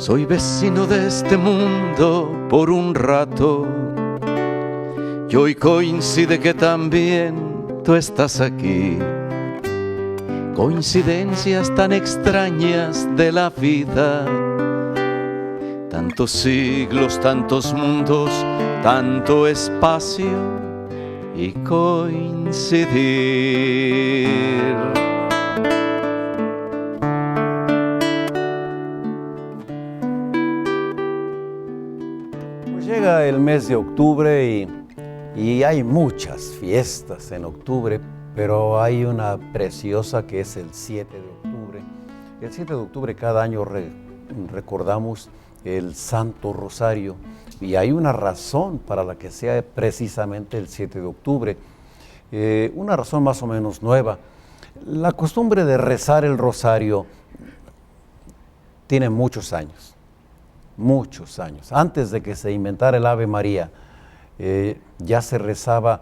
Soy vecino de este mundo por un rato, y hoy coincide que también tú estás aquí. Coincidencias tan extrañas de la vida, tantos siglos, tantos mundos, tanto espacio y coincidir. Pues llega el mes de octubre y hay muchas fiestas en octubre, pero hay una preciosa que es el 7 de octubre. El 7 de octubre cada año recordamos el Santo Rosario y hay una razón para la que sea precisamente el 7 de octubre, una razón más o menos nueva. La costumbre de rezar el rosario tiene muchos años. Antes de que se inventara el Ave María, ya se rezaba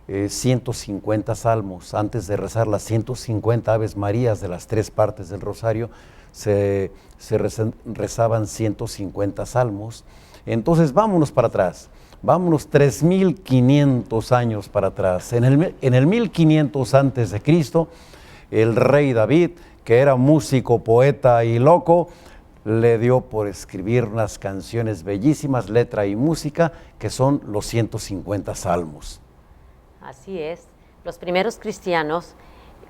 150 salmos. Antes de rezar las 150 Aves Marías de las 3 partes del rosario, se rezaban 150 salmos. Entonces vámonos para atrás, vámonos 3.500 años para atrás. En el 1500 antes de Cristo, el rey David, que era músico, poeta y loco, le dio por escribir unas canciones bellísimas, letra y música, que son los 150 salmos. Así es, los primeros cristianos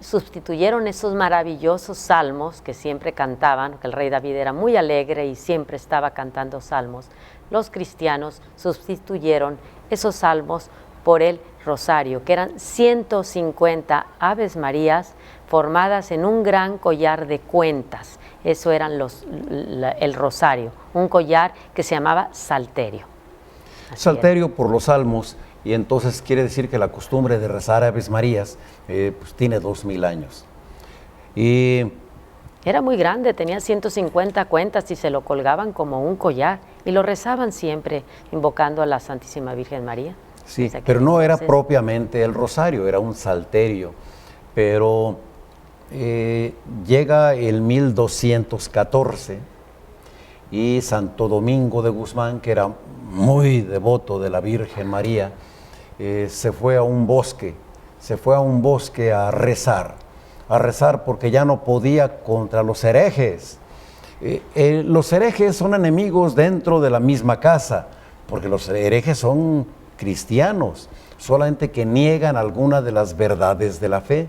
sustituyeron esos maravillosos salmos que siempre cantaban, que el rey David era muy alegre y siempre estaba cantando salmos. Los cristianos sustituyeron esos salmos por el rosario, que eran 150 Aves Marías formadas en un gran collar de cuentas. Eso eran el rosario, un collar que se llamaba salterio. Salterio por los salmos, y entonces quiere decir que la costumbre de rezar Aves Marías pues tiene 2000 años. Y era muy grande, tenía 150 cuentas y se lo colgaban como un collar y lo rezaban siempre invocando a la Santísima Virgen María. Sí, pero no era propiamente el rosario, era un salterio, pero llega el 1214 y Santo Domingo de Guzmán, que era muy devoto de la Virgen María, se fue a un bosque a rezar porque ya no podía contra los herejes. Los herejes son enemigos dentro de la misma casa, porque los herejes son cristianos, solamente que niegan alguna de las verdades de la fe.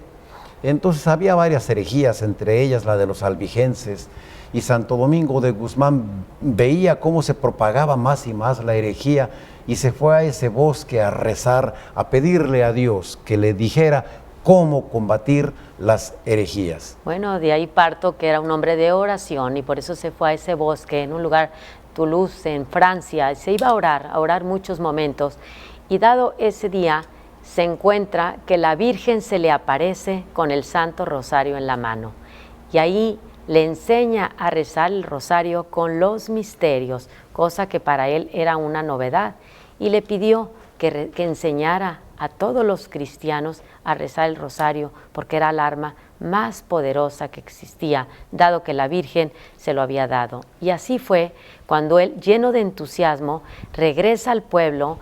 Entonces había varias herejías, entre ellas la de los albigenses, y Santo Domingo de Guzmán veía cómo se propagaba más y más la herejía y se fue a ese bosque a rezar, a pedirle a Dios que le dijera cómo combatir las herejías. Bueno, de ahí parto que era un hombre de oración y por eso se fue a ese bosque en un lugar, Toulouse, en Francia. Se iba a orar muchos momentos, y dado ese día se encuentra que la Virgen se le aparece con el Santo Rosario en la mano, y ahí le enseña a rezar el rosario con los misterios, cosa que para él era una novedad, y le pidió que enseñara a todos los cristianos a rezar el rosario, porque era el arma más poderosa que existía, dado que la Virgen se lo había dado. Y así fue cuando él, lleno de entusiasmo, regresa al pueblo,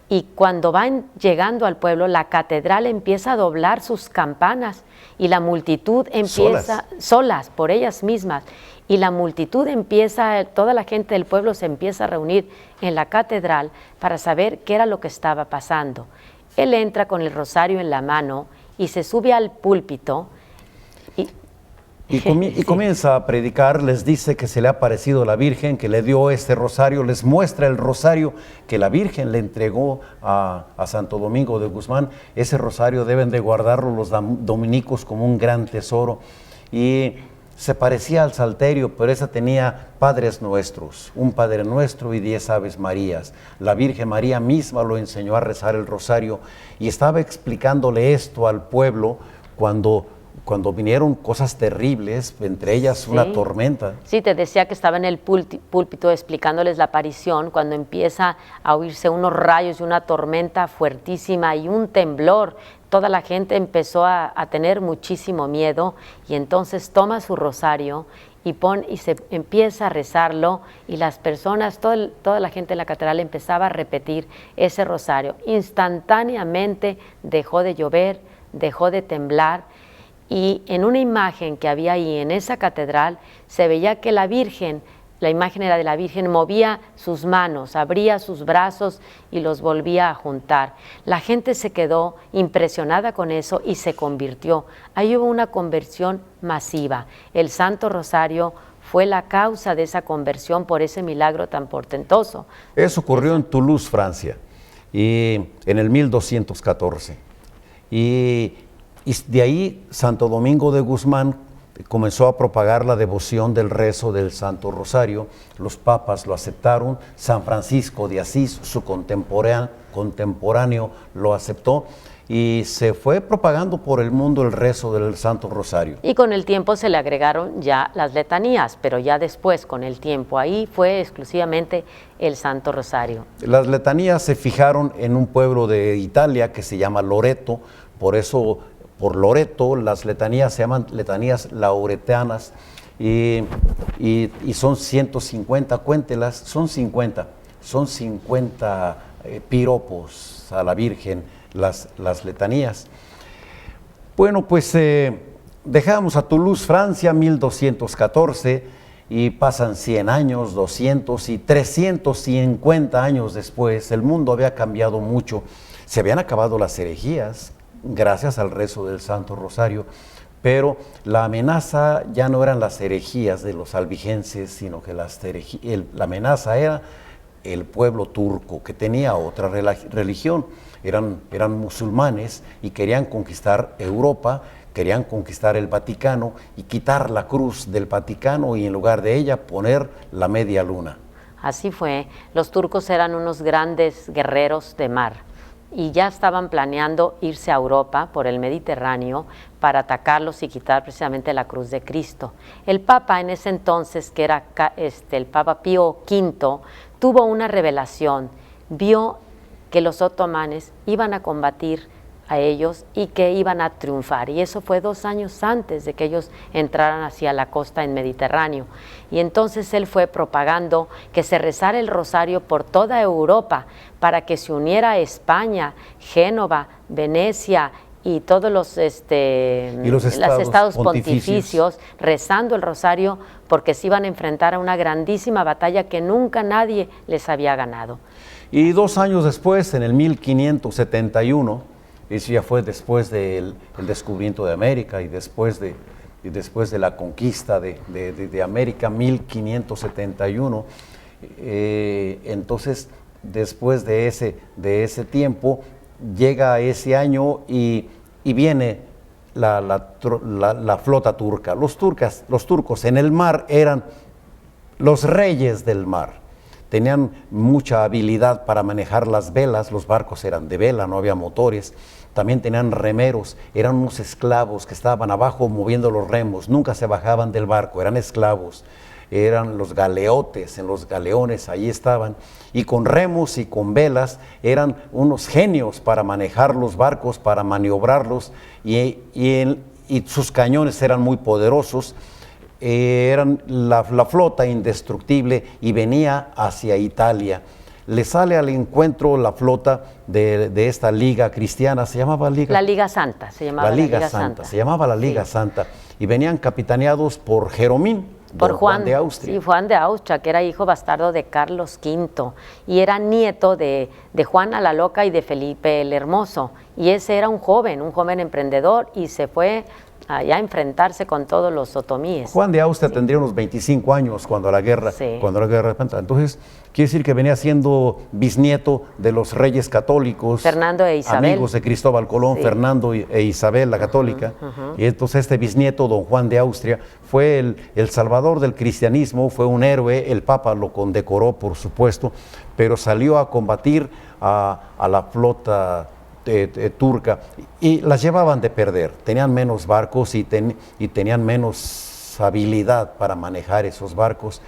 y cuando van llegando al pueblo, la catedral empieza a doblar sus campanas y la multitud empieza, solas por ellas mismas, y la multitud empieza, toda la gente del pueblo se empieza a reunir en la catedral para saber qué era lo que estaba pasando. Él entra con el rosario en la mano y se sube al púlpito y comienza a predicar. Les dice que se le ha aparecido la Virgen, que le dio este rosario, les muestra el rosario que la Virgen le entregó a Santo Domingo de Guzmán. Ese rosario deben de guardarlo los dominicos como un gran tesoro, y se parecía al salterio, pero esa tenía Padres Nuestros, un Padre Nuestro y 10 Aves Marías. La Virgen María misma lo enseñó a rezar el rosario, y estaba explicándole esto al pueblo cuando vinieron cosas terribles, entre ellas una tormenta. Sí, te decía que estaba en el púlpito explicándoles la aparición, cuando empieza a oírse unos rayos y una tormenta fuertísima y un temblor. Toda la gente empezó a tener muchísimo miedo, y entonces toma su rosario y se empieza a rezarlo y las personas, toda la gente en la catedral empezaba a repetir ese rosario. Instantáneamente dejó de llover, dejó de temblar y en una imagen que había ahí en esa catedral se veía que la Virgen, la imagen era de la Virgen, movía sus manos, abría sus brazos y los volvía a juntar. La gente se quedó impresionada con eso y se convirtió. Ahí hubo una conversión masiva. El Santo Rosario fue la causa de esa conversión por ese milagro tan portentoso. Eso ocurrió en Toulouse, Francia, y en el 1214. Y de ahí Santo Domingo de Guzmán comenzó a propagar la devoción del rezo del Santo Rosario. Los papas lo aceptaron, San Francisco de Asís, su contemporáneo, lo aceptó y se fue propagando por el mundo el rezo del Santo Rosario. Y con el tiempo se le agregaron ya las letanías, pero ya después, con el tiempo, ahí fue exclusivamente el Santo Rosario. Las letanías se fijaron en un pueblo de Italia que se llama Loreto, por eso por Loreto las letanías se llaman letanías lauretanas y son 150, cuéntelas, son 50 piropos a la Virgen, las letanías. Bueno, pues dejamos a Toulouse, Francia, 1214, y pasan 100 años, 200 y 350 años después. El mundo había cambiado mucho, se habían acabado las herejías, gracias al rezo del Santo Rosario, pero la amenaza ya no eran las herejías de los albigenses, sino que la amenaza era el pueblo turco, que tenía otra religión, eran musulmanes y querían conquistar Europa, querían conquistar el Vaticano y quitar la cruz del Vaticano y en lugar de ella poner la media luna. Así fue, los turcos eran unos grandes guerreros de mar y ya estaban planeando irse a Europa por el Mediterráneo para atacarlos y quitar precisamente la cruz de Cristo. El Papa en ese entonces, que era el Papa Pío V, tuvo una revelación, vio que los otomanes iban a combatir a ellos y que iban a triunfar, y eso fue 2 años antes de que ellos entraran hacia la costa en Mediterráneo, y entonces él fue propagando que se rezara el rosario por toda Europa para que se uniera a España, Génova, Venecia y todos los estados pontificios rezando el rosario, porque se iban a enfrentar a una grandísima batalla que nunca nadie les había ganado. Y 2 años después, en el 1571, eso ya fue después del descubrimiento de América y después de la conquista de América, 1571. Entonces, después de ese tiempo, llega ese año y viene la flota turca. Los turcos en el mar eran los reyes del mar. Tenían mucha habilidad para manejar las velas, los barcos eran de vela, no había motores. También tenían remeros, eran unos esclavos que estaban abajo moviendo los remos, nunca se bajaban del barco, eran esclavos. Eran los galeotes, en los galeones, ahí estaban, y con remos y con velas eran unos genios para manejar los barcos, para maniobrarlos, y sus cañones eran muy poderosos. Eran la flota indestructible y venía hacia Italia. Le sale al encuentro la flota de esta liga cristiana, se llamaba La Liga Santa, se llamaba la Liga Santa. Se llamaba la Liga Santa, y venían capitaneados por Jeromín, por Juan de Austria. Sí, Juan de Austria, que era hijo bastardo de Carlos V y era nieto de Juana la Loca y de Felipe el Hermoso, y ese era un joven emprendedor, y se fue allá a enfrentarse con todos los otomíes. Juan de Austria tendría unos 25 años cuando la guerra entonces quiere decir que venía siendo bisnieto de los reyes católicos, Fernando e Isabel, amigos de Cristóbal Colón, Fernando e Isabel la católica. Y entonces este bisnieto, don Juan de Austria, fue el salvador del cristianismo, fue un héroe. El Papa lo condecoró, por supuesto, pero salió a combatir a la flota turca, y las llevaban de perder. Tenían menos barcos y tenían menos habilidad para manejar esos barcos,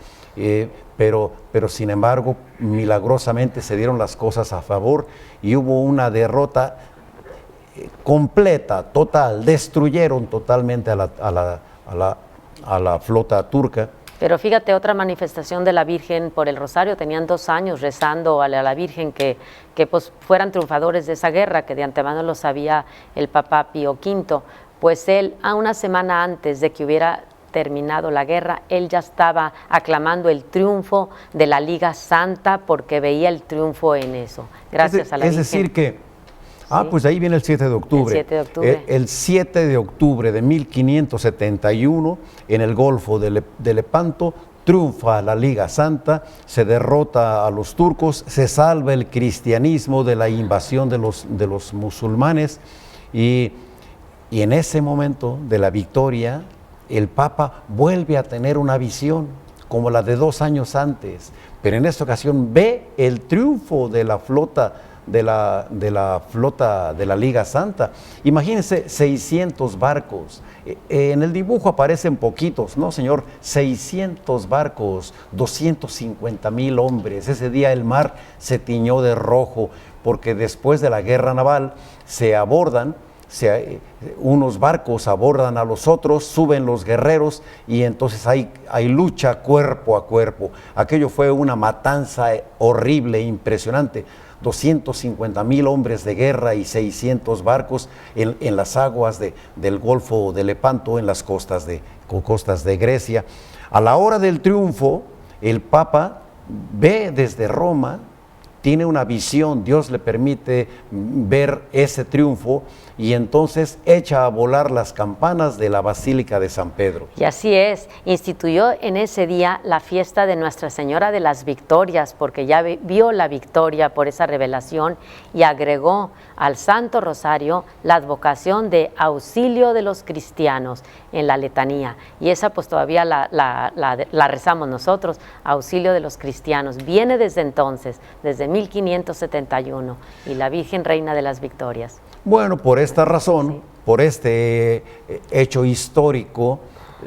pero sin embargo milagrosamente se dieron las cosas a favor y hubo una derrota completa, total. Destruyeron totalmente a a la flota turca. Pero fíjate, otra manifestación de la Virgen por el Rosario, tenían 2 años rezando a la Virgen que pues fueran triunfadores de esa guerra, que de antemano lo sabía el Papa Pío V, pues él, a una semana antes de que hubiera terminado la guerra, él ya estaba aclamando el triunfo de la Liga Santa porque veía el triunfo en eso, gracias a la Virgen. Es decir que, pues ahí viene el 7 de octubre. El 7 de octubre. El 7 de octubre de 1571, en el Golfo de Lepanto, triunfa la Liga Santa, se derrota a los turcos, se salva el cristianismo de la invasión de los musulmanes y en ese momento de la victoria, el Papa vuelve a tener una visión como la de 2 años antes, pero en esta ocasión ve el triunfo de la flota de la Liga Santa. Imagínense 600 barcos. En el dibujo aparecen poquitos, ¿no, señor? 600 barcos, 250,000 hombres. Ese día el mar se tiñó de rojo porque después de la guerra naval se abordan, unos barcos abordan a los otros, suben los guerreros y entonces hay lucha cuerpo a cuerpo. Aquello fue una matanza horrible, impresionante. 250,000 hombres de guerra y 600 barcos en las aguas del Golfo de Lepanto, en las costas de Grecia. A la hora del triunfo, el Papa ve desde Roma, tiene una visión, Dios le permite ver ese triunfo y entonces echa a volar las campanas de la Basílica de San Pedro. Y así es, instituyó en ese día la fiesta de Nuestra Señora de las Victorias, porque ya vio la victoria por esa revelación y agregó al Santo Rosario la advocación de auxilio de los cristianos en la letanía. Y esa pues todavía la rezamos nosotros, auxilio de los cristianos. Viene desde entonces, desde 1571, y la Virgen Reina de las Victorias. Bueno, por esta razón, por este hecho histórico,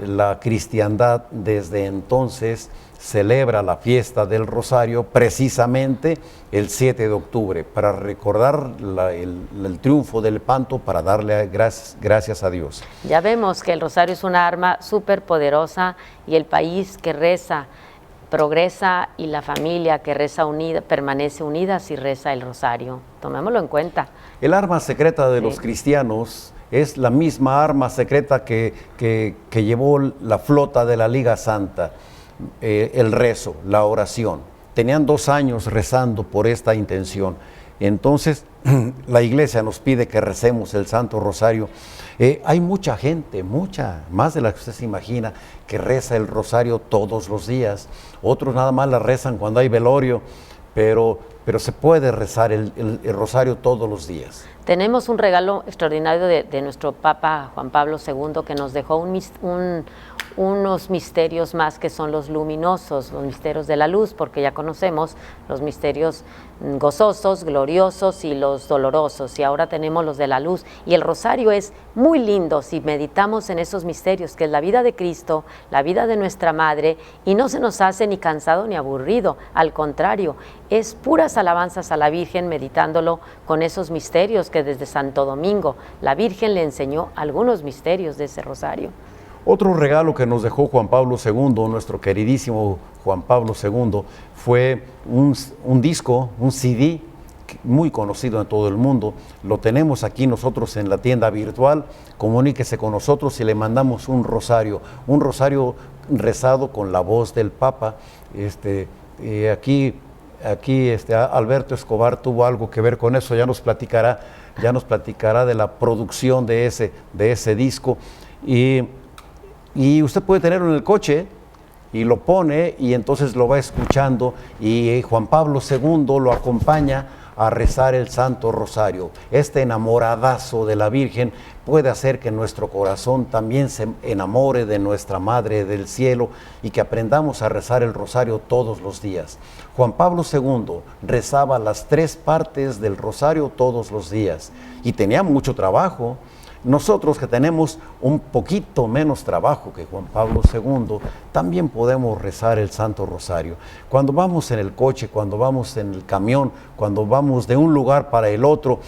la cristiandad desde entonces celebra la fiesta del Rosario precisamente el 7 de octubre, para recordar el triunfo del Lepanto, para darle gracias a Dios. Ya vemos que el Rosario es una arma súper poderosa y el país que reza progresa y la familia que reza unida permanece unida si reza el Rosario. Tomémoslo en cuenta. El arma secreta de los cristianos es la misma arma secreta que llevó la flota de la Liga Santa, el rezo, la oración. Tenían 2 años rezando por esta intención. Entonces, la Iglesia nos pide que recemos el Santo Rosario. Hay mucha gente, más de la que usted se imagina, que reza el Rosario todos los días. Otros nada más la rezan cuando hay velorio, pero se puede rezar el Rosario todos los días. Tenemos un regalo extraordinario de nuestro Papa Juan Pablo II, que nos dejó unos misterios más, que son los luminosos, los misterios de la luz, porque ya conocemos los misterios gozosos, gloriosos y los dolorosos, y ahora tenemos los de la luz. Y el Rosario es muy lindo si meditamos en esos misterios, que es la vida de Cristo, la vida de nuestra Madre, y no se nos hace ni cansado ni aburrido, al contrario, es puras alabanzas a la Virgen, meditándolo con esos misterios que desde Santo Domingo la Virgen le enseñó algunos misterios de ese Rosario. Otro regalo que nos dejó Juan Pablo II, nuestro queridísimo Juan Pablo II, fue un disco, un CD muy conocido en todo el mundo. Lo tenemos aquí nosotros en la tienda virtual. Comuníquese con nosotros y le mandamos un rosario rezado con la voz del Papa. Aquí Alberto Escobar tuvo algo que ver con eso, ya nos platicará de la producción de ese disco. Y usted puede tenerlo en el coche y lo pone y entonces lo va escuchando, y Juan Pablo II lo acompaña a rezar el Santo Rosario. Este enamoradazo de la Virgen puede hacer que nuestro corazón también se enamore de nuestra Madre del Cielo y que aprendamos a rezar el Rosario todos los días. Juan Pablo II rezaba las 3 partes del Rosario todos los días y tenía mucho trabajo. Nosotros, que tenemos un poquito menos trabajo que Juan Pablo II, también podemos rezar el Santo Rosario. Cuando vamos en el coche, cuando vamos en el camión, cuando vamos de un lugar para el otro,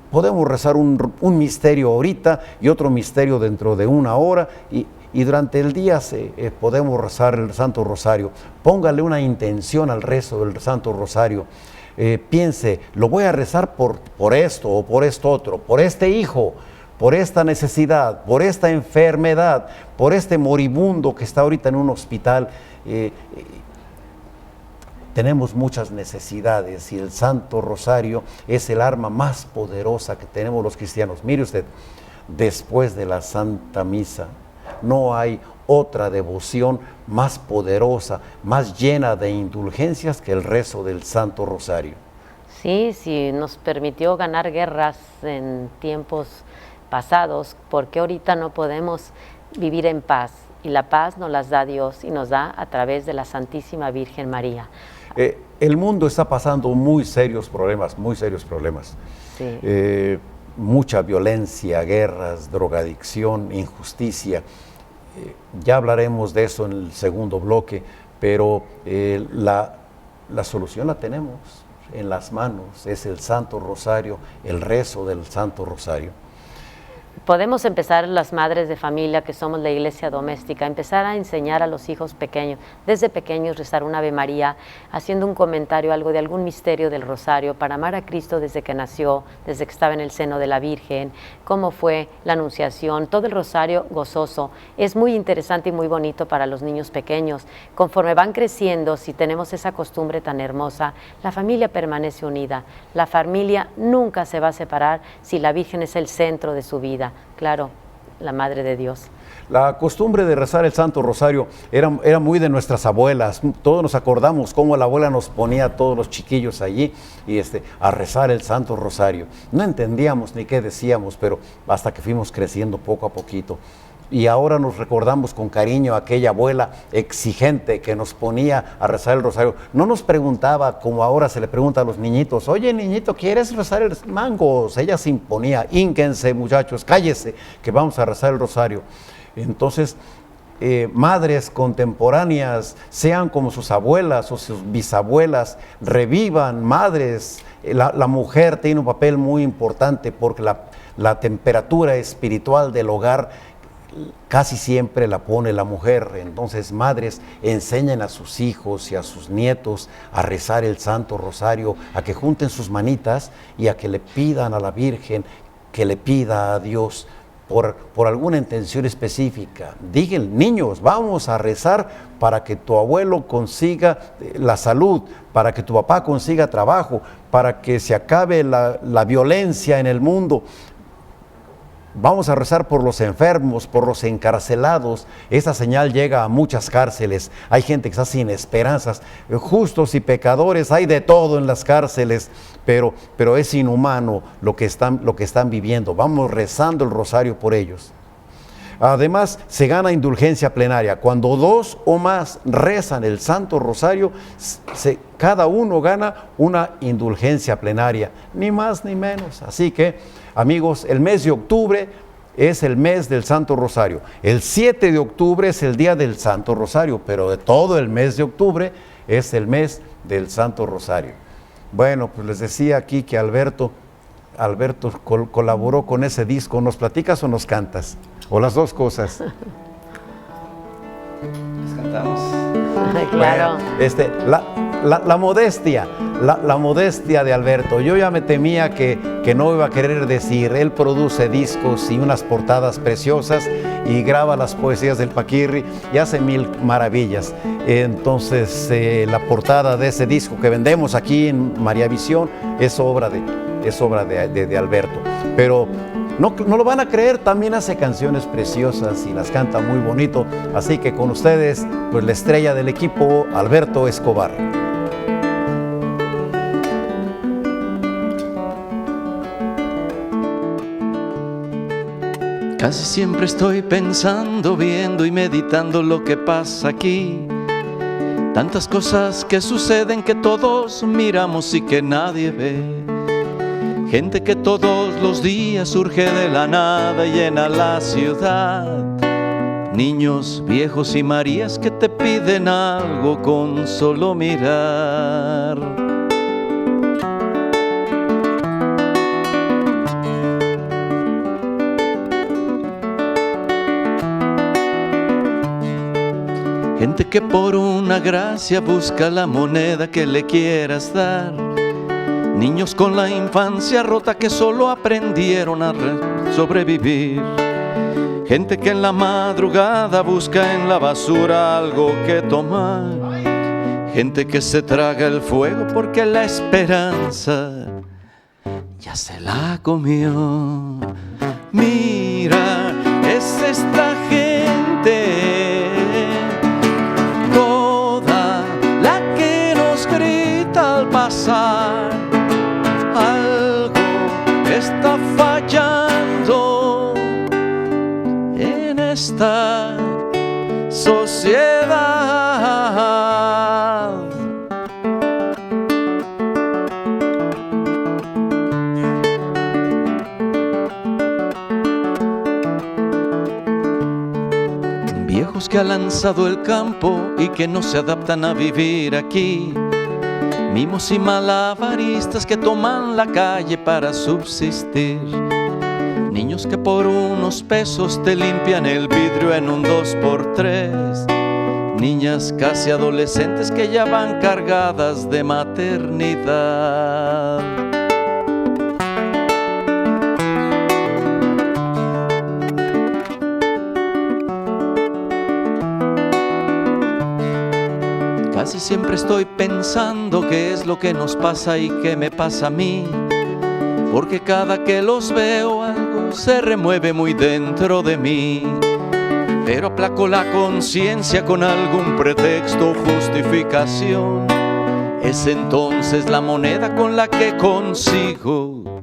podemos rezar un misterio ahorita y otro misterio dentro de 1 hora, y durante el día podemos rezar el Santo Rosario. Póngale una intención al rezo del Santo Rosario. Piense, lo voy a rezar por esto o por esto otro, por este hijo, por esta necesidad, por esta enfermedad, por este moribundo que está ahorita en un hospital. Tenemos muchas necesidades y el Santo Rosario es el arma más poderosa que tenemos los cristianos. Mire usted, después de la Santa Misa, no hay otra devoción más poderosa, más llena de indulgencias que el rezo del Santo Rosario. Sí, sí, nos permitió ganar guerras en tiempos pasados, porque ahorita no podemos vivir en paz, y la paz nos las da Dios y nos da a través de la Santísima Virgen María. El mundo está pasando muy serios problemas, muy serios problemas. Sí. Mucha violencia, guerras, drogadicción, injusticia. Ya hablaremos de eso en el segundo bloque, pero la solución la tenemos en las manos, es el Santo Rosario, el rezo del Santo Rosario. Podemos empezar, las madres de familia que somos la iglesia doméstica, empezar a enseñar a los hijos pequeños, desde pequeños rezar un Ave María, haciendo un comentario, algo de algún misterio del rosario, para amar a Cristo desde que nació, desde que estaba en el seno de la Virgen, cómo fue la anunciación, todo el rosario gozoso. Es muy interesante y muy bonito para los niños pequeños. Conforme van creciendo, si tenemos esa costumbre tan hermosa, la familia permanece unida. La familia nunca se va a separar si la Virgen es el centro de su vida. Claro, la Madre de Dios. La costumbre de rezar el Santo Rosario era muy de nuestras abuelas. Todos nos acordamos cómo la abuela nos ponía a todos los chiquillos allí y a rezar el Santo Rosario. No entendíamos ni qué decíamos, pero hasta que fuimos creciendo poco a poquito. Y ahora nos recordamos con cariño a aquella abuela exigente que nos ponía a rezar el rosario. No nos preguntaba como ahora se le pregunta a los niñitos: oye, niñito, ¿quieres rezar el mangos? Ella se imponía: ínquense, muchachos, cállese, que vamos a rezar el rosario. Entonces, madres contemporáneas, sean como sus abuelas o sus bisabuelas, revivan madres. La mujer tiene un papel muy importante porque la temperatura espiritual del hogar casi siempre la pone la mujer. Entonces, madres, enseñen a sus hijos y a sus nietos a rezar el Santo Rosario, a que junten sus manitas y a que le pidan a la Virgen, que le pida a Dios por alguna intención específica. Digan: niños, vamos a rezar para que tu abuelo consiga la salud, para que tu papá consiga trabajo, para que se acabe la violencia en el mundo. Vamos a rezar por los enfermos, por los encarcelados. Esa señal llega a muchas cárceles. Hay gente que está sin esperanzas. Justos y pecadores, hay de todo en las cárceles, pero es inhumano lo que están viviendo. Vamos rezando el rosario por ellos. Además, se gana indulgencia plenaria. Cuando dos o más rezan el Santo Rosario, cada uno gana una indulgencia plenaria, ni más ni menos. Así que, amigos, el mes de octubre es el mes del Santo Rosario. El 7 de octubre es el día del Santo Rosario, pero de todo el mes de octubre es el mes del Santo Rosario. Bueno, pues les decía aquí que Alberto colaboró con ese disco. ¿Nos platicas o nos cantas? ¿O las dos cosas? Les cantamos. Claro. Bueno, la modestia de Alberto. Yo ya me temía que no iba a querer decir. Él produce discos y unas portadas preciosas y graba las poesías del Paquirri y hace mil maravillas. Entonces, la portada de ese disco que vendemos aquí en María Visión es obra de Alberto. Pero no lo van a creer, también hace canciones preciosas y las canta muy bonito. Así que con ustedes, pues la estrella del equipo, Alberto Escobar. Casi siempre estoy pensando, viendo y meditando lo que pasa aquí. Tantas cosas que suceden que todos miramos y que nadie ve. Gente que todos los días surge de la nada y llena la ciudad. Niños, viejos y Marías que te piden algo con solo mirar. Gente que por una gracia busca la moneda que le quieras dar. Niños con la infancia rota que solo aprendieron a sobrevivir. Gente que en la madrugada busca en la basura algo que tomar. Gente que se traga el fuego porque la esperanza ya se la comió. Mira, es esta gente, toda la que nos grita al pasar. Algo está fallando en esta sociedad. Viejos que han lanzado el campo y que no se adaptan a vivir aquí. Mimos y malabaristas que toman la calle para subsistir. Niños que por unos pesos te limpian el vidrio en un 2x3. Niñas casi adolescentes que ya van cargadas de maternidad. Casi siempre estoy pensando qué es lo que nos pasa y qué me pasa a mí, porque cada que los veo algo se remueve muy dentro de mí. Pero aplaco la conciencia con algún pretexto o justificación. Es entonces la moneda con la que consigo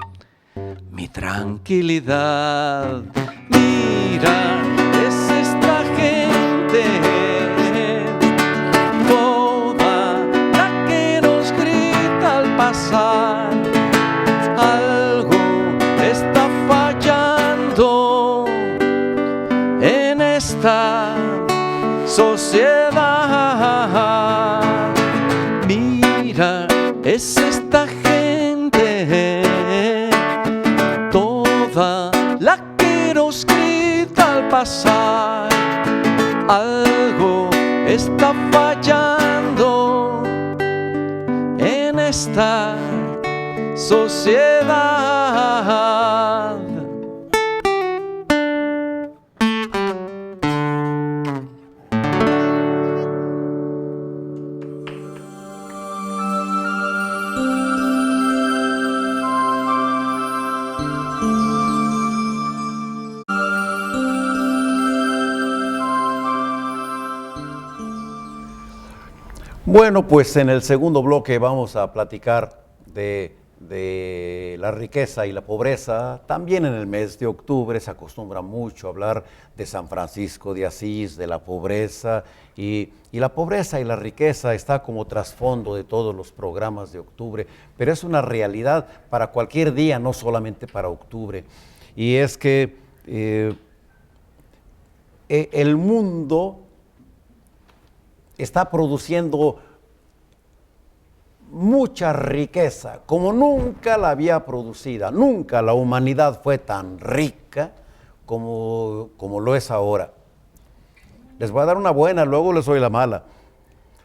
mi tranquilidad. Mira, es esta gente, toda la que nos grita al pasar. Algo está fallando en esta sociedad. Mira, es esta gente, toda la que nos grita al pasar. Algo está fallando en esta sociedad. Bueno, pues en el segundo bloque vamos a platicar de la riqueza y la pobreza. También en el mes de octubre se acostumbra mucho a hablar de San Francisco de Asís, de la pobreza, y la pobreza y la riqueza está como trasfondo de todos los programas de octubre, pero es una realidad para cualquier día, no solamente para octubre. Y es que el mundo está produciendo mucha riqueza, como nunca la había producida. Nunca la humanidad fue tan rica como lo es ahora. Les voy a dar una buena, luego les doy la mala.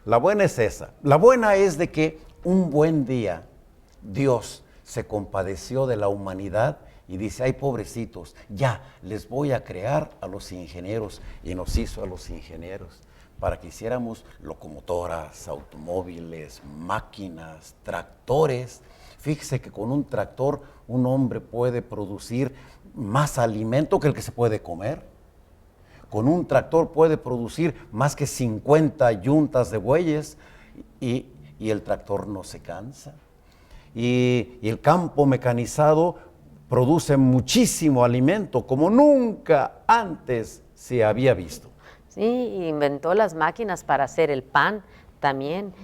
La buena es esa. La buena es de que un buen día Dios se compadeció de la humanidad y dice: ay, pobrecitos, ya les voy a crear a los ingenieros, y nos hizo a los ingenieros para que hiciéramos locomotoras, automóviles, máquinas, tractores. Fíjese que con un tractor un hombre puede producir más alimento que el que se puede comer. Con un tractor puede producir más que 50 yuntas de bueyes y el tractor no se cansa. Y el campo mecanizado produce muchísimo alimento como nunca antes se había visto. Sí, inventó las máquinas para hacer el pan también,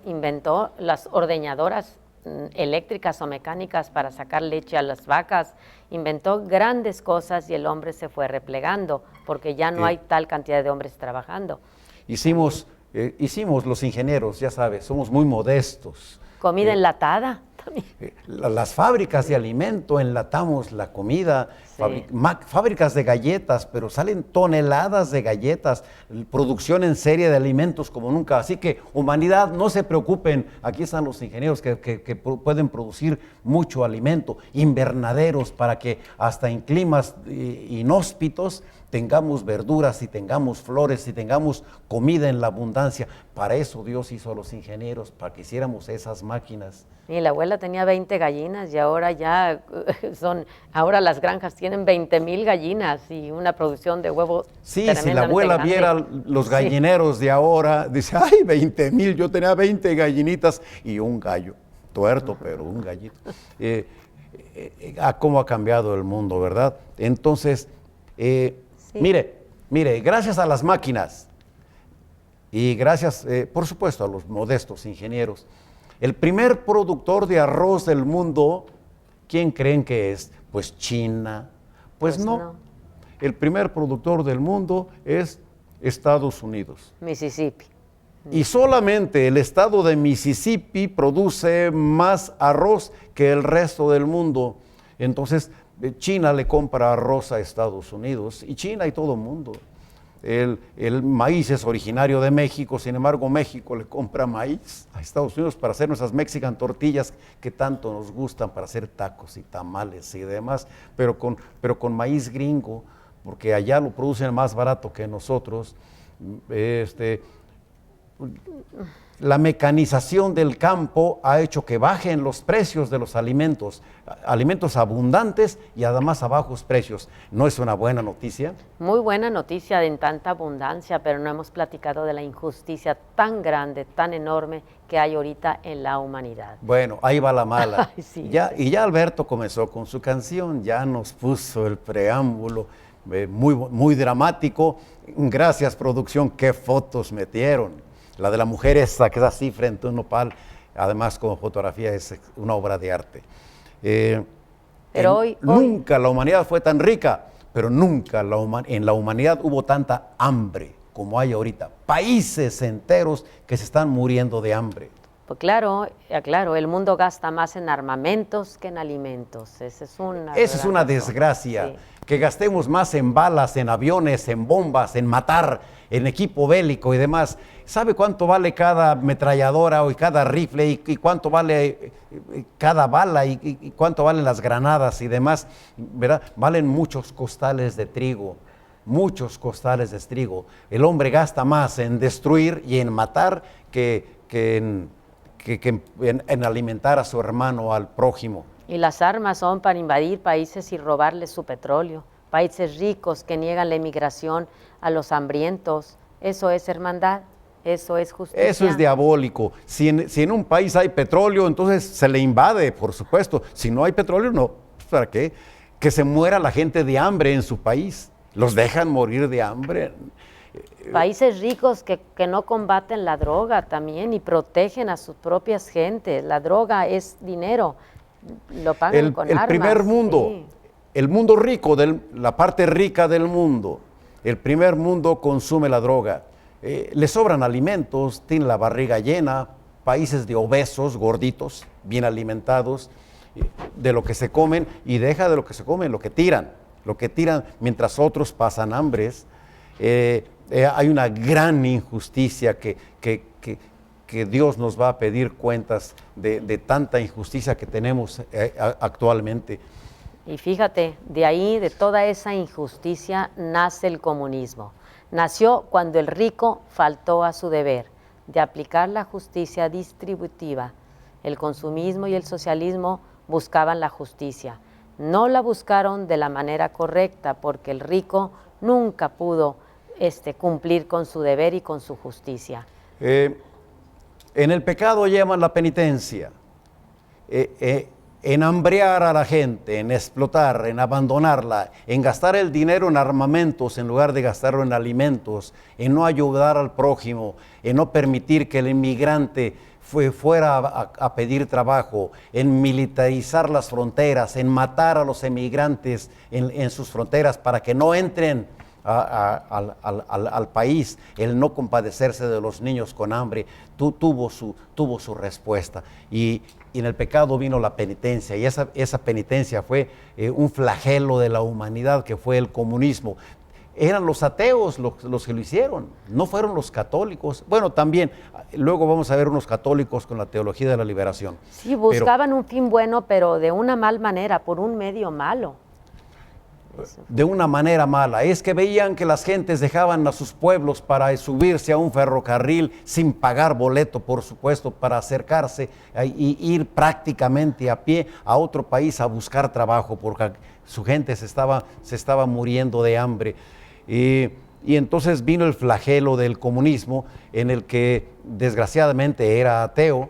inventó las ordeñadoras eléctricas o mecánicas para sacar leche a las vacas, inventó grandes cosas y el hombre se fue replegando porque ya no hay tal cantidad de hombres trabajando. Hicimos los ingenieros, ya sabes, somos muy modestos. Comida enlatada también. Las fábricas de alimento, enlatamos la comida, Sí. fábricas de galletas, pero salen toneladas de galletas, producción en serie de alimentos como nunca. Así que humanidad, no se preocupen, aquí están los ingenieros que pueden producir mucho alimento, invernaderos para que hasta en climas inhóspitos tengamos verduras y tengamos flores y tengamos comida en la abundancia. Para eso Dios hizo a los ingenieros, para que hiciéramos esas máquinas. Y la abuela tenía 20 gallinas y ahora ya ahora las granjas tienen 20,000 gallinas y una producción de huevos. Sí, si la abuela grande. viera los gallineros de ahora, dice, ay, 20,000, yo tenía 20 gallinitas y un gallo, tuerto, pero un gallito. Cómo ha cambiado el mundo, ¿verdad? Entonces, mire, gracias a las máquinas y gracias, por supuesto, a los modestos ingenieros, el primer productor de arroz del mundo, ¿quién creen que es? Pues China. Pues no. El primer productor del mundo es Estados Unidos. Mississippi. Y solamente el estado de Mississippi produce más arroz que el resto del mundo. Entonces, China le compra arroz a Estados Unidos, y China y todo el mundo. El maíz es originario de México, sin embargo México le compra maíz a Estados Unidos para hacer nuestras Mexican tortillas que tanto nos gustan, para hacer tacos y tamales y demás, pero con maíz gringo, porque allá lo producen más barato que nosotros. La mecanización del campo ha hecho que bajen los precios de los alimentos abundantes y además a bajos precios. ¿No es una buena noticia? Muy buena noticia en tanta abundancia, pero no hemos platicado de la injusticia tan grande, tan enorme que hay ahorita en la humanidad. Bueno, ahí va la mala. Ay, sí, Y ya Alberto comenzó con su canción, ya nos puso el preámbulo muy dramático. Gracias, producción, qué fotos metieron. La de la mujer esa que es así frente a un nopal, además como fotografía es una obra de arte. Pero hoy nunca la humanidad fue tan rica, pero nunca en la humanidad hubo tanta hambre como hay ahorita. Países enteros que se están muriendo de hambre. Pues claro, el mundo gasta más en armamentos que en alimentos. Esa es una desgracia. Sí. Que gastemos más en balas, en aviones, en bombas, en matar, en equipo bélico y demás. ¿Sabe cuánto vale cada ametralladora y cada rifle y cuánto vale cada bala y cuánto valen las granadas y demás? ¿Verdad? Valen muchos costales de trigo. Muchos costales de trigo. El hombre gasta más en destruir y en matar que en alimentar a su hermano, al prójimo. Y las armas son para invadir países y robarles su petróleo. Países ricos que niegan la inmigración a los hambrientos. Eso es hermandad, eso es justicia. Eso es diabólico. Si en un país hay petróleo, entonces se le invade, por supuesto. Si no hay petróleo, no. ¿Para qué? Que se muera la gente de hambre en su país. Los dejan morir de hambre. Países ricos que no combaten la droga también y protegen a sus propias gentes. La droga es dinero, lo pagan con armas. El primer mundo, sí. El mundo rico, la parte rica del mundo, el primer mundo consume la droga. Le sobran alimentos, tienen la barriga llena, países de obesos, gorditos, bien alimentados, de lo que se comen, y deja de lo que se comen, lo que tiran mientras otros pasan hambres. Hay una gran injusticia que Dios nos va a pedir cuentas de tanta injusticia que tenemos actualmente. Y fíjate, de ahí, de toda esa injusticia, nace el comunismo. Nació cuando el rico faltó a su deber de aplicar la justicia distributiva. El consumismo y el socialismo buscaban la justicia. No la buscaron de la manera correcta porque el rico nunca pudo cumplir con su deber y con su justicia. En el pecado llaman la penitencia, en hambrear a la gente, en explotar, en abandonarla, en gastar el dinero en armamentos en lugar de gastarlo en alimentos, en no ayudar al prójimo, en no permitir que el inmigrante fuera a pedir trabajo, en militarizar las fronteras, en matar a los emigrantes en sus fronteras para que no entren al país, el no compadecerse de los niños con hambre, tuvo su respuesta. Y en el pecado vino la penitencia, y esa penitencia fue un flagelo de la humanidad, que fue el comunismo. Eran los ateos los que lo hicieron, no fueron los católicos. Bueno, también, luego vamos a ver unos católicos con la teología de la liberación. Sí, buscaban un fin bueno, pero de una mal manera, por un medio malo. De una manera mala. Es que veían que las gentes dejaban a sus pueblos para subirse a un ferrocarril sin pagar boleto, por supuesto, para acercarse y ir prácticamente a pie a otro país a buscar trabajo, porque su gente se estaba muriendo de hambre. Y entonces vino el flagelo del comunismo, en el que desgraciadamente era ateo,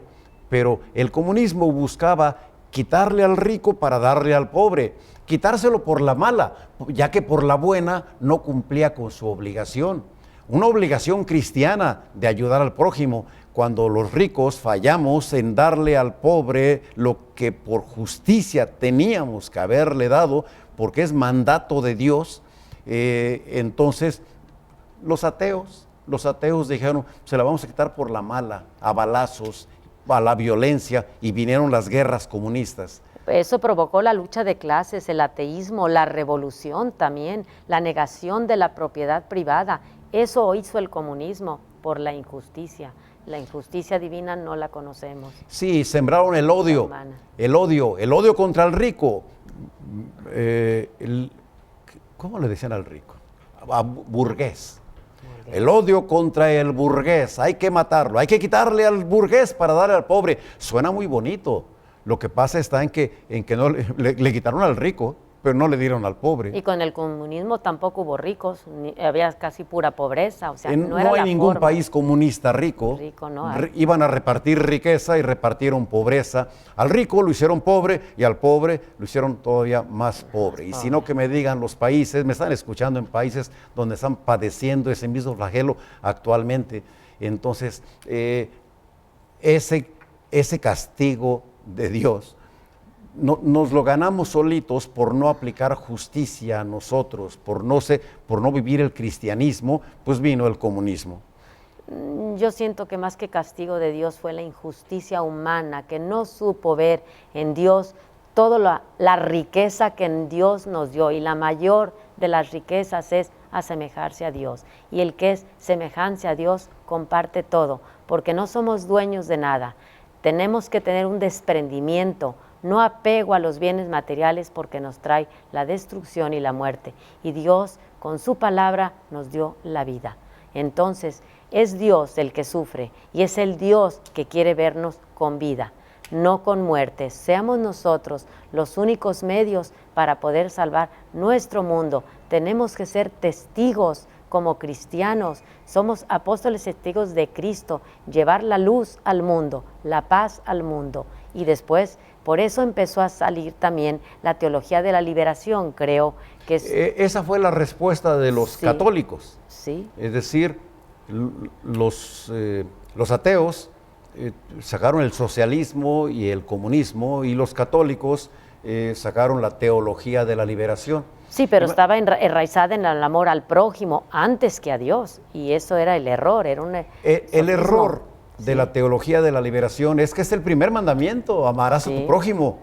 pero el comunismo buscaba quitarle al rico para darle al pobre, quitárselo por la mala, ya que por la buena no cumplía con su obligación. Una obligación cristiana de ayudar al prójimo, cuando los ricos fallamos en darle al pobre lo que por justicia teníamos que haberle dado, porque es mandato de Dios. Entonces los ateos dijeron, se la vamos a quitar por la mala, a balazos, a la violencia, y vinieron las guerras comunistas. Eso provocó la lucha de clases, el ateísmo, la revolución también, la negación de la propiedad privada. Eso hizo el comunismo por la injusticia. La injusticia divina no la conocemos. Sí, sembraron el odio contra el rico. ¿Cómo le decían al rico? Burgués. El odio contra el burgués, hay que matarlo, hay que quitarle al burgués para darle al pobre. Suena muy bonito. Lo que pasa está en que no le quitaron al rico, pero no le dieron al pobre. Y con el comunismo tampoco hubo ricos, había casi pura pobreza, o sea, no era no hay la ningún forma. País comunista rico. No hay. Iban a repartir riqueza y repartieron pobreza. Al rico lo hicieron pobre y al pobre lo hicieron todavía más pobre. Y si no, que me digan los países, me están escuchando en países donde están padeciendo ese mismo flagelo actualmente. Entonces, ese castigo de Dios nos lo ganamos solitos por no aplicar justicia a nosotros, por no vivir el cristianismo, pues vino el comunismo. Yo siento que más que castigo de Dios fue la injusticia humana, que no supo ver en Dios toda la riqueza que en Dios nos dio, y la mayor de las riquezas es asemejarse a Dios, y el que es semejante a Dios comparte todo, porque no somos dueños de nada. Tenemos que tener un desprendimiento, no apego a los bienes materiales, porque nos trae la destrucción y la muerte. Y Dios, con su palabra, nos dio la vida. Entonces, es Dios el que sufre, y es el Dios que quiere vernos con vida, no con muerte. Seamos nosotros los únicos medios para poder salvar nuestro mundo. Tenemos que ser testigos como cristianos, somos apóstoles testigos de Cristo, llevar la luz al mundo, la paz al mundo. Y después, por eso empezó a salir también la teología de la liberación, creo que es... Esa fue la respuesta de los católicos. Sí. Es decir, los ateos sacaron el socialismo y el comunismo, y los católicos sacaron la teología de la liberación. Sí, pero estaba enraizada en el amor al prójimo antes que a Dios, y eso era el error, era un... El error de la teología de la liberación es que es el primer mandamiento, amarás a tu prójimo.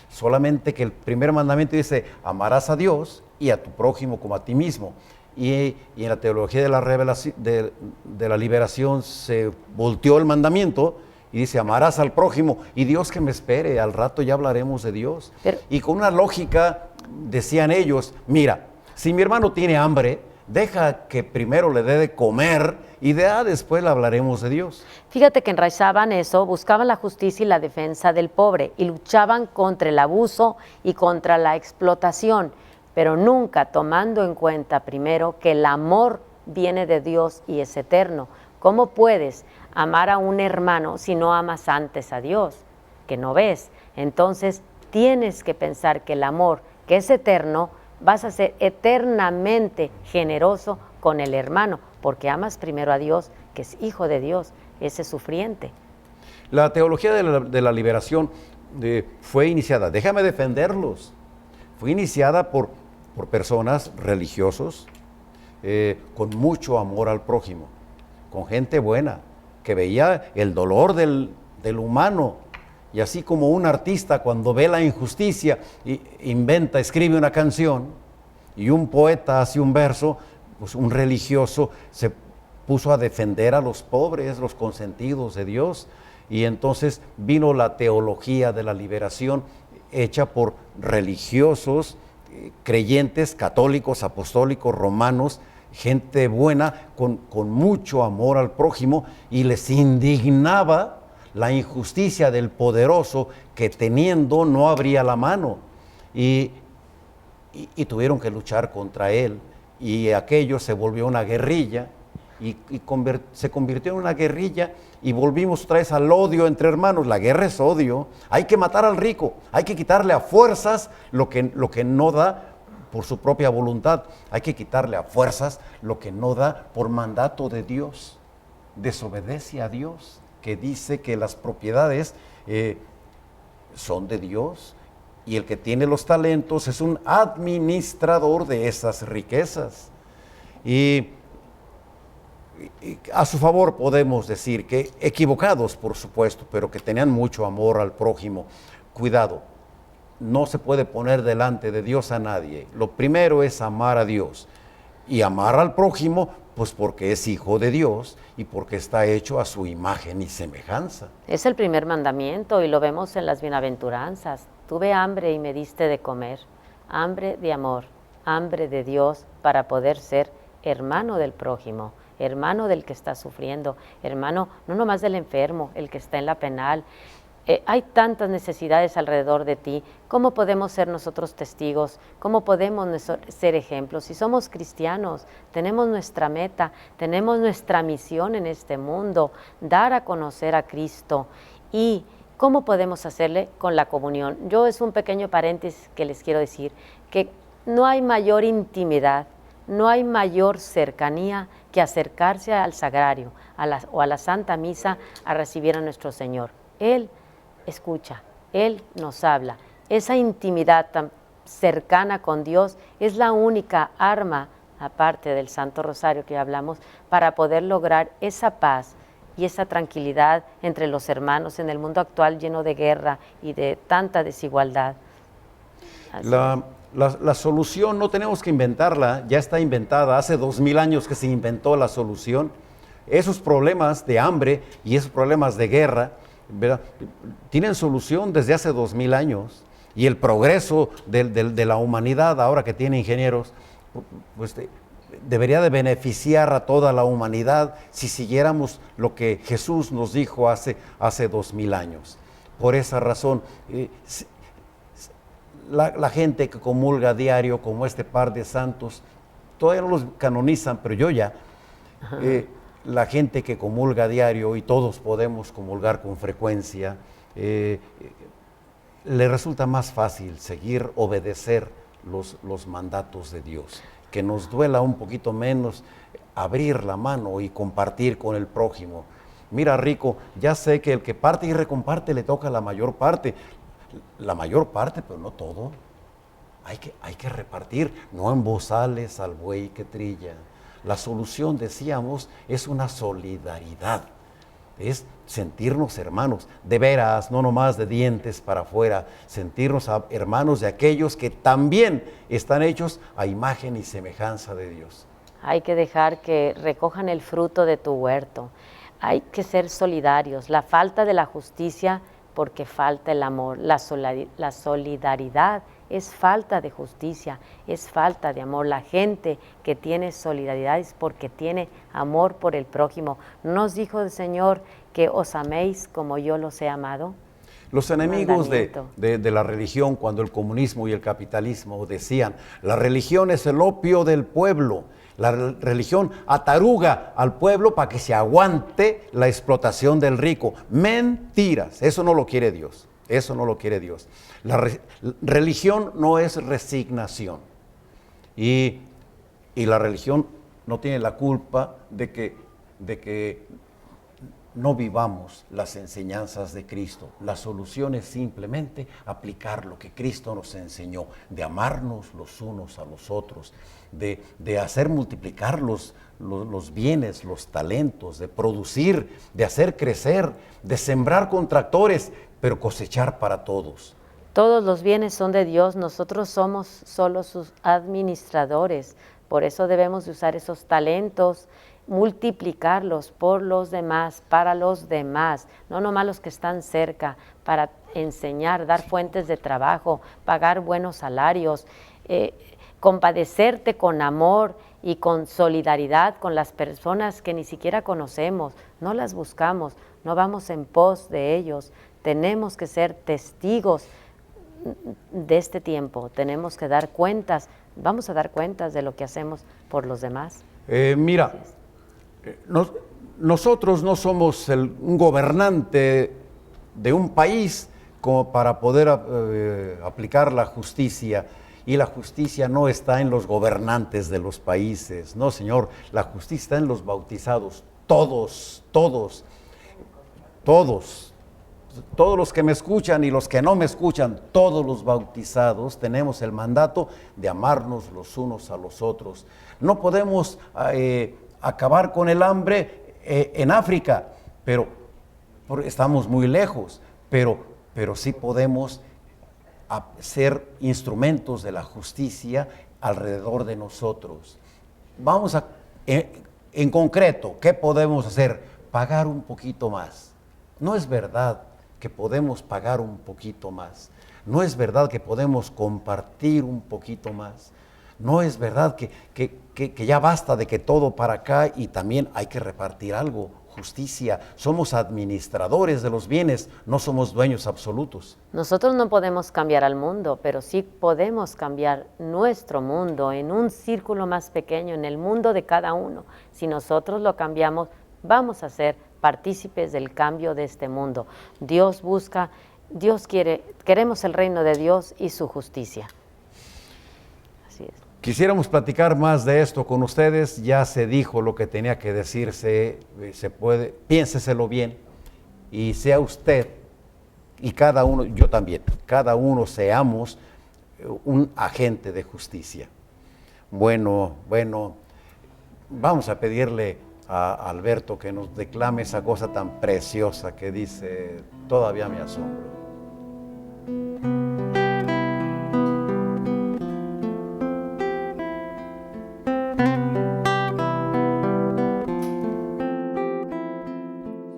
Solamente que el primer mandamiento dice, amarás a Dios y a tu prójimo como a ti mismo. Y en la teología de la liberación se volteó el mandamiento y dice, amarás al prójimo, y Dios que me espere, al rato ya hablaremos de Dios. Y con una lógica, decían ellos, mira, si mi hermano tiene hambre, deja que primero le dé de comer, y después le hablaremos de Dios. Fíjate que enraizaban eso, buscaban la justicia y la defensa del pobre, y luchaban contra el abuso y contra la explotación, pero nunca tomando en cuenta primero que el amor viene de Dios y es eterno. ¿Cómo puedes amar a un hermano si no amas antes a Dios, que no ves? Entonces tienes que pensar que el amor, que es eterno, vas a ser eternamente generoso con el hermano, porque amas primero a Dios, que es hijo de Dios, ese sufriente. La teología de la liberación fue iniciada, déjame defenderlos, fue iniciada por personas religiosos, con mucho amor al prójimo, con gente buena, que veía el dolor del humano. Y así como un artista cuando ve la injusticia, inventa, escribe una canción, y un poeta hace un verso, pues un religioso se puso a defender a los pobres, los consentidos de Dios. Y entonces vino la teología de la liberación hecha por religiosos, creyentes, católicos, apostólicos, romanos, gente buena, con mucho amor al prójimo, y les indignaba la injusticia del poderoso que teniendo no abría la mano. Y tuvieron que luchar contra él, y aquello se volvió una guerrilla, y se convirtió en una guerrilla, y volvimos otra vez al odio entre hermanos. La guerra es odio. Hay que matar al rico, hay que quitarle a fuerzas lo que no da por su propia voluntad, hay que quitarle a fuerzas lo que no da por mandato de Dios. Desobedece a Dios, que dice que las propiedades son de Dios, y el que tiene los talentos es un administrador de esas riquezas. Y a su favor podemos decir que equivocados, por supuesto, pero que tenían mucho amor al prójimo. Cuidado, no se puede poner delante de Dios a nadie. Lo primero es amar a Dios, y amar al prójimo, pues porque es hijo de Dios y porque está hecho a su imagen y semejanza. Es el primer mandamiento, y lo vemos en las bienaventuranzas. Tuve hambre y me diste de comer, hambre de amor, hambre de Dios, para poder ser hermano del prójimo, hermano del que está sufriendo, hermano no nomás del enfermo, el que está en la penal. Hay tantas necesidades alrededor de ti. ¿Cómo podemos ser nosotros testigos? ¿Cómo podemos ser ejemplos? Si somos cristianos, tenemos nuestra meta, tenemos nuestra misión en este mundo, dar a conocer a Cristo. ¿Y cómo podemos hacerle? Con la comunión. Yo, es un pequeño paréntesis que les quiero decir, que no hay mayor intimidad, no hay mayor cercanía que acercarse al sagrario o a la Santa Misa a recibir a nuestro Señor. Él escucha, Él nos habla. Esa intimidad tan cercana con Dios es la única arma, aparte del Santo Rosario que hablamos, para poder lograr esa paz y esa tranquilidad entre los hermanos en el mundo actual lleno de guerra y de tanta desigualdad. La solución no tenemos que inventarla, ya está inventada. Hace 2000 años que se inventó la solución. Esos problemas de hambre y esos problemas de guerra, ¿verdad?, tienen solución desde hace 2000 años. Y el progreso de la humanidad, ahora que tiene ingenieros, pues debería de beneficiar a toda la humanidad si siguiéramos lo que Jesús nos dijo hace 2000 años. Por esa razón, la gente que comulga a diario, como este par de santos, todavía no los canonizan, pero yo ya, la gente que comulga a diario, y todos podemos comulgar con frecuencia, le resulta más fácil seguir, obedecer los mandatos de Dios, que nos duela un poquito menos abrir la mano y compartir con el prójimo. Mira, rico, ya sé que el que parte y recomparte le toca la mayor parte, pero no todo. Hay que repartir, no en bozales al buey que trilla. La solución, decíamos, es una solidaridad, es sentirnos hermanos, de veras, no nomás de dientes para afuera, sentirnos hermanos de aquellos que también están hechos a imagen y semejanza de Dios. Hay que dejar que recojan el fruto de tu huerto, hay que ser solidarios. La falta de la justicia, porque falta el amor. La solidaridad es falta de justicia, es falta de amor. La gente que tiene solidaridad es porque tiene amor por el prójimo. ¿No nos dijo el Señor que os améis como yo los he amado? Los enemigos de la religión, cuando el comunismo y el capitalismo decían, la religión es el opio del pueblo, la religión ataruga al pueblo para que se aguante la explotación del rico. Mentiras, eso no lo quiere Dios, eso no lo quiere Dios. La religión no es resignación, y la religión no tiene la culpa de que no vivamos las enseñanzas de Cristo. La solución es simplemente aplicar lo que Cristo nos enseñó, de amarnos los unos a los otros, de hacer multiplicar los bienes, los talentos, de producir, de hacer crecer, de sembrar con tractores, pero cosechar para todos. Todos los bienes son de Dios, nosotros somos solo sus administradores. Por eso debemos de usar esos talentos, multiplicarlos por los demás, para los demás, no nomás los que están cerca, para enseñar, dar fuentes de trabajo, pagar buenos salarios, compadecerte con amor y con solidaridad con las personas que ni siquiera conocemos, no las buscamos, no vamos en pos de ellos. Tenemos que ser testigos de este tiempo, tenemos que dar cuentas, vamos a dar cuentas de lo que hacemos por los demás. Mira, nosotros no somos un gobernante de un país como para poder aplicar la justicia, y la justicia no está en los gobernantes de los países, no señor, la justicia está en los bautizados, todos los que me escuchan y los que no me escuchan, todos los bautizados tenemos el mandato de amarnos los unos a los otros. No podemos acabar con el hambre en África, pero estamos muy lejos, pero sí podemos ser instrumentos de la justicia alrededor de nosotros. Vamos en concreto, ¿qué podemos hacer? Pagar un poquito más. No es verdad que podemos pagar un poquito más. No es verdad que podemos compartir un poquito más. No es verdad que ya basta de que todo para acá y también hay que repartir algo. Justicia, somos administradores de los bienes, no somos dueños absolutos. Nosotros no podemos cambiar al mundo, pero sí podemos cambiar nuestro mundo en un círculo más pequeño, en el mundo de cada uno. Si nosotros lo cambiamos, vamos a ser partícipes del cambio de este mundo. Dios busca, Dios quiere, queremos el reino de Dios y su justicia. Así es. Quisiéramos platicar más de esto con ustedes, ya se dijo lo que tenía que decirse, se puede, piénseselo bien y sea usted y cada uno, yo también, cada uno seamos un agente de justicia. Bueno, vamos a pedirle a Alberto que nos declame esa cosa tan preciosa que dice, todavía me asombro.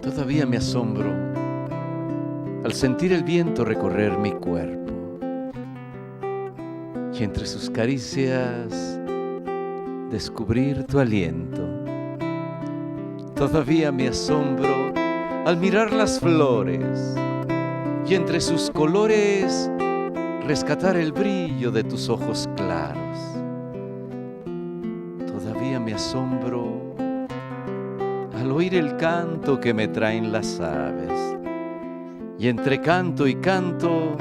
Todavía me asombro al sentir el viento recorrer mi cuerpo y entre sus caricias descubrir tu aliento. Todavía me asombro al mirar las flores y entre sus colores rescatar el brillo de tus ojos claros. Todavía me asombro al oír el canto que me traen las aves y entre canto y canto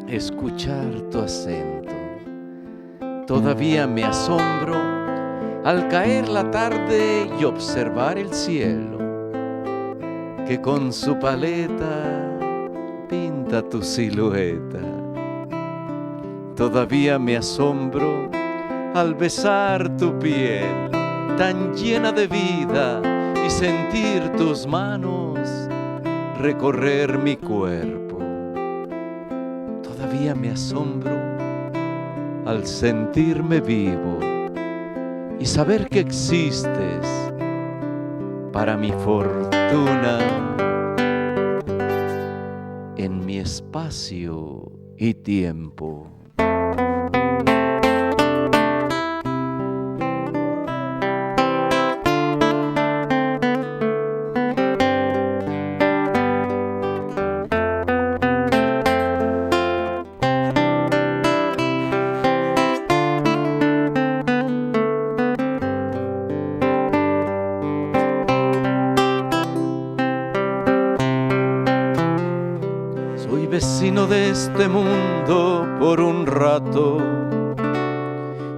escuchar tu acento. Todavía me asombro al caer la tarde y observar el cielo que con su paleta pinta tu silueta. Todavía me asombro al besar tu piel tan llena de vida y sentir tus manos recorrer mi cuerpo. Todavía me asombro al sentirme vivo y saber que existes para mi fortuna en mi espacio y tiempo. Vecino de este mundo por un rato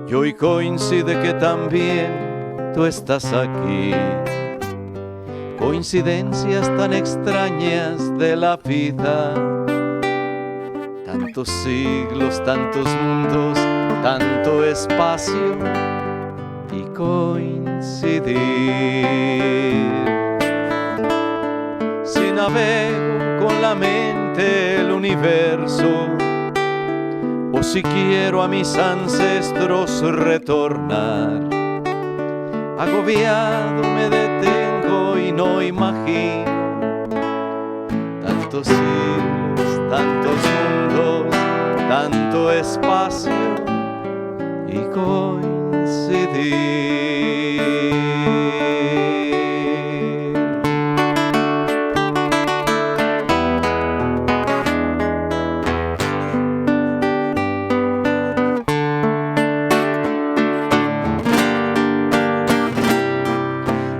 y hoy coincide que también tú estás aquí coincidencias tan extrañas de la vida. Tantos siglos, tantos mundos, tanto espacio y coincidir. Si navego con la mente el universo, o si quiero a mis ancestros retornar, agobiado me detengo y no imagino tantos siglos, tantos mundos, tanto espacio y coincidir.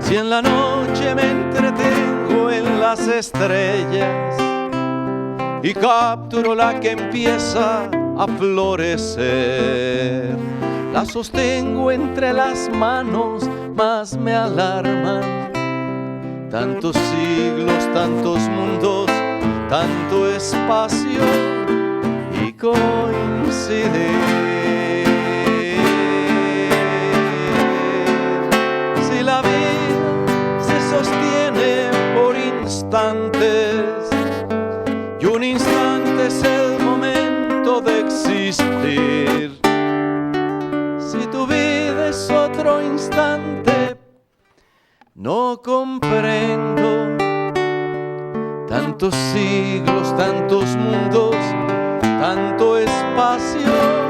Si en la noche me entretengo en las estrellas y capturo la que empieza a florecer, la sostengo entre las manos, más me alarman tantos siglos, tantos mundos, tanto espacio y coincidir. Si la vida se sostiene por instantes y un instante es el momento de existir, si tu vida es otro instante, no comprendo tantos siglos, tantos mundos, tanto espacio